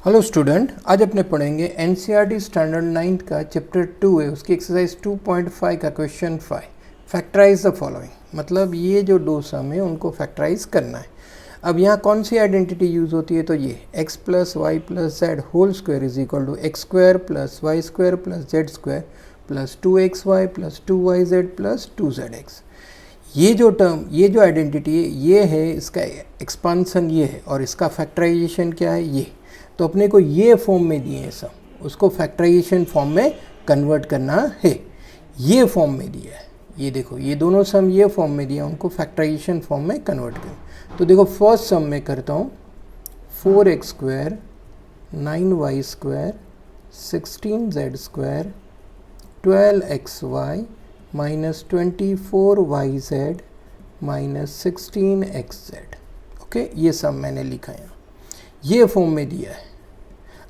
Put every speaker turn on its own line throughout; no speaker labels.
Hello student, आज अपने पढ़ेंगे एनसीईआरटी स्टैंडर्ड 9th का चैप्टर 2 है, उसकी एक्सरसाइज 2.5 का क्वेश्चन 5। फैक्टराइज द फॉलोइंग, मतलब ये जो दो सम है उनको फैक्टराइज करना है। अब यहाँ कौन सी आइडेंटिटी यूज़ होती है, तो ये x plus y plus z whole square is equal to x square plus y square plus z square plus 2xy plus 2yz plus 2zx। ये जो टर्म, ये जो आइडेंटिटी है, ये है इसका एक्सपांसन, ये है, और इसका फैक्टराइजेशन क्या है, ये। तो अपने को ये फॉर्म में दिए हैं सम, उसको फैक्टराइजेशन फॉर्म में कन्वर्ट करना है। ये फॉर्म में दिया है, ये देखो, ये दोनों सम ये फॉर्म में दिया, उनको फैक्टराइजेशन फॉर्म में कन्वर्ट करें। तो देखो फर्स्ट सम में करता हूँ, 4x square 9y square 16z square 12xy minus 24yz minus 16xz। Okay, ये सम मैंने लिखा है, ये फॉर्म में दिया है।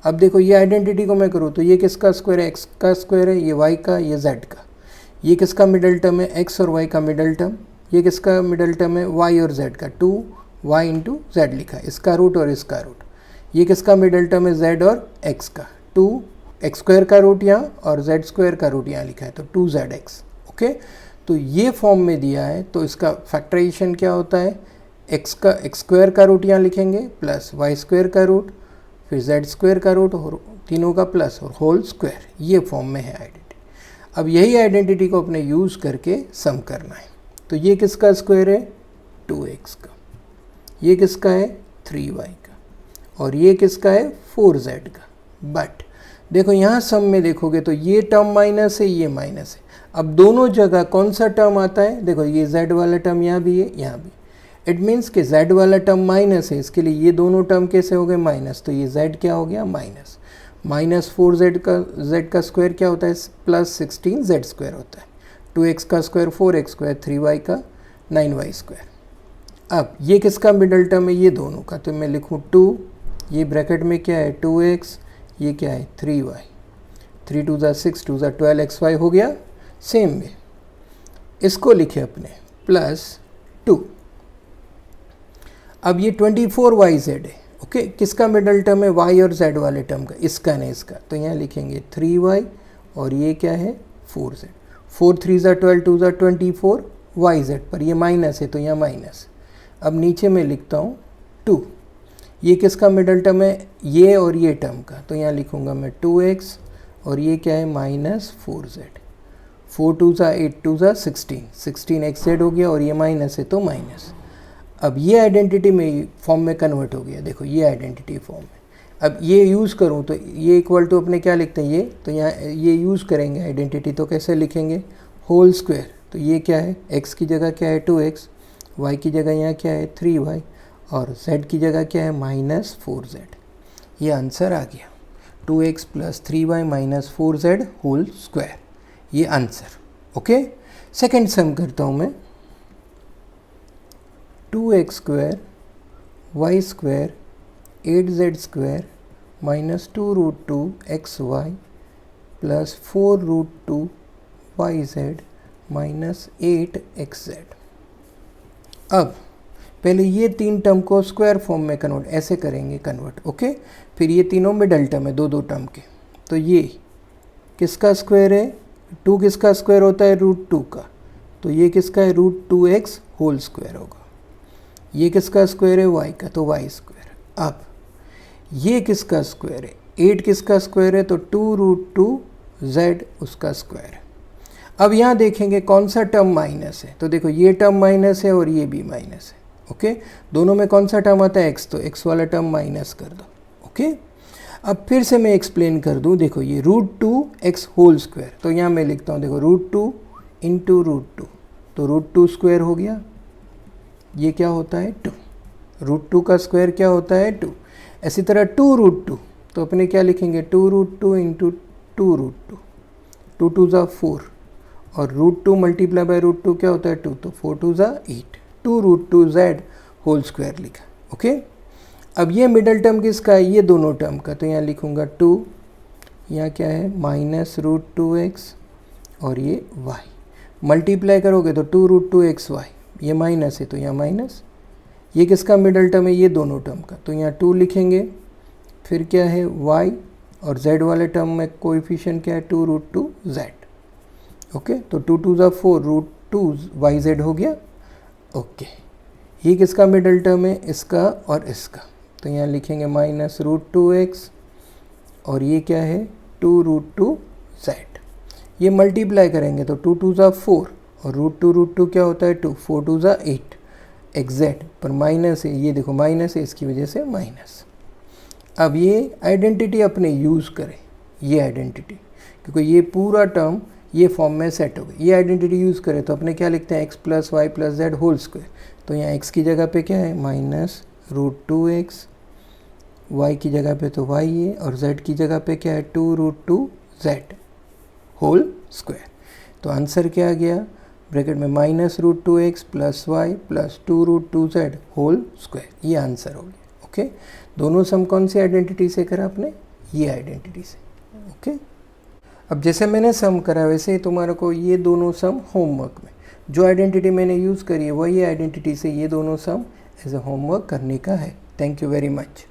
अब देखो ये आइडेंटिटी को मैं करूँ तो ये किसका स्क्वायर है, x का स्क्वायर है, ये y का, ये z का। ये किसका मिडल टर्म है, x और y का मिडल टर्म। ये किसका मिडल टर्म है, y और z का, 2y इंटू जेड लिखा है, इसका रूट और इसका रूट। ये किसका मिडल टर्म है, z और x का, 2x स्क्वायर का रूट यहाँ और z स्क्वायर का रूट यहाँ लिखा है, तो 2zx। ओके, तो ये फॉर्म में दिया है, तो इसका फैक्टराइजेशन क्या होता है, x स्क्वायर का रूट यहाँ लिखेंगे प्लस y स्क्वायर का रूट, फिर z स्क्वायर का रूट और तीनों का प्लस और होल स्क्वायर। ये फॉर्म में है आइडेंटिटी। अब यही आइडेंटिटी को अपने यूज़ करके सम करना है। तो ये किसका स्क्वायर है, 2x का, ये किसका है, 3y का, और ये किसका है, 4z का। बट देखो यहाँ सम में देखोगे तो ये टर्म माइनस है, ये माइनस है। अब दोनों जगह कौन सा टर्म आता है, देखो ये z वाला टर्म यहाँ भी है, यहाँ भी। इट मीन्स कि z वाला टर्म माइनस है, इसके लिए ये दोनों टर्म कैसे हो गए, माइनस। तो ये z क्या हो गया, माइनस। माइनस 4z का, z का स्क्वायर क्या होता है, प्लस 16z स्क्वायर होता है। 2x का स्क्वायर 4x स्क्वायर, 3y का 9y स्क्वायर। अब ये किसका मिडल टर्म है, ये दोनों का, तो मैं लिखूँ 2, ये ब्रैकेट में क्या है 2x, ये क्या है 3y, 3 2 6 2 12xy हो गया। सेम में इसको लिखे अपने प्लस 2। अब ये 24yz है। ओके, किसका मिडल टर्म है, y और z वाले टर्म का, इसका नहीं इसका, तो यहाँ लिखेंगे 3y और ये क्या है 4z। 4 3 12 2 24yz, पर ये माइनस है तो यहाँ माइनस। अब नीचे में लिखता हूँ 2, ये किसका मिडल टर्म है, ये और ये टर्म का, तो यहाँ लिखूँगा मैं 2x और ये क्या है माइनस 4z। 4 2 8 2 16, 16xz हो गया, और ये माइनस है तो माइनस। अब ये आइडेंटिटी में फॉर्म में कन्वर्ट हो गया, देखो ये आइडेंटिटी फॉर्म में। अब ये यूज़ करूँ तो ये इक्वल टू अपने क्या लिखते हैं, ये तो यहाँ ये यूज़ करेंगे आइडेंटिटी, तो कैसे लिखेंगे, होल स्क्वायर। तो ये क्या है, x की जगह क्या है 2x, y की जगह यहाँ क्या है 3y, और z की जगह क्या है माइनस 4z। ये आंसर आ गया, 2x plus 3y minus 4z whole square, ये आंसर। ओके, सेकेंड सम करता हूँ मैं, 2x square y square 8z square minus 2 root 2 xy plus 4 root 2 yz minus 8xz। अब पहले ये तीन टर्म को स्क्वायर फॉर्म में कन्वर्ट ऐसे करेंगे, कन्वर्ट। ओके, फिर ये तीनों मिडल टर्म है, दो दो टर्म के, तो ये किसका स्क्वायर है, 2 किसका स्क्वायर होता है, रूट 2 का, तो ये किसका है, रूट 2x होल स्क्वायर होगा। ये किसका स्क्वायर है, y का, तो y स्क्वायर। अब ये किसका स्क्वायर है, 8 किसका स्क्वायर है, तो 2 रूट 2 z उसका स्क्वायर है। अब यहाँ देखेंगे कौन सा टर्म माइनस है, तो देखो ये टर्म माइनस है और ये भी माइनस है। ओके, दोनों में कौन सा टर्म आता है, x, तो x वाला टर्म माइनस कर दो। ओके, अब फिर से मैं एक्सप्लेन कर दूँ, देखो ये रूट 2x होल स्क्वायर, तो यहाँ मैं लिखता हूँ, देखो रूट 2 इंटू रूट 2, तो रूट 2 स्क्वायर हो गया, ये क्या होता है 2, रूट 2 का स्क्वायर क्या होता है 2। इसी तरह 2 रूट 2, तो अपने क्या लिखेंगे 2 रूट 2 इंटू 2 रूट 2, 2 2 4, और रूट 2 मल्टीप्लाई बाय रूट 2 क्या होता है 2, तो 4 2 8, 2 रूट 2 z होल स्क्वायर लिखा। ओके, अब ये मिडल टर्म किसका है, ये दोनों टर्म का, तो यहाँ लिखूँगा 2, यहाँ क्या है माइनस रूट 2x और ये y, मल्टीप्लाई करोगे तो 2 रूट 2xy, ये माइनस है तो यहाँ माइनस। ये किसका मिडल टर्म है, ये दोनों टर्म का, तो यहाँ 2 लिखेंगे, फिर क्या है y, और z वाले टर्म में कोएफिशिएंट क्या है 2√2z। ओके, तो 2 2 ज़ा 4 √2yz हो गया। ओके, ये किसका मिडल टर्म है, इसका और इसका, तो यहाँ लिखेंगे -√2x, और ये क्या है 2√2z। ये मल्टीप्लाई करेंगे तो 2 2 ज़ा 4, और √2 क्या होता है 2, 4 2 ज़ा 8 एग्जैक्ट, पर माइनस है, ये देखो माइनस है, इसकी वजह से माइनस। अब ये आइडेंटिटी अपने यूज़ करें, ये आइडेंटिटी, क्योंकि ये पूरा टर्म ये फॉर्म में सेट हो गई, ये आइडेंटिटी यूज़ करें तो अपने क्या लिखते हैं x + y + z whole square. तो यहाँ x की जगह पे क्या है -√2x, y की जगह पे तो y है, और z की जगह पे क्या है 2√2z होल स्क्वायर। तो आंसर क्या आ गया, ब्रैकेट में -√2x + y + 2√2z whole square, ये आंसर हो गया। ओके, दोनों सम कौन सी आइडेंटिटी से करा आपने, ये आइडेंटिटी से। ओके, अब जैसे मैंने सम करा वैसे तुम्हारे को ये दोनों सम होमवर्क में जो आइडेंटिटी मैंने यूज़ करी है वही आइडेंटिटी से ये दोनों सम एज ए होमवर्क करने का है। Thank you very much.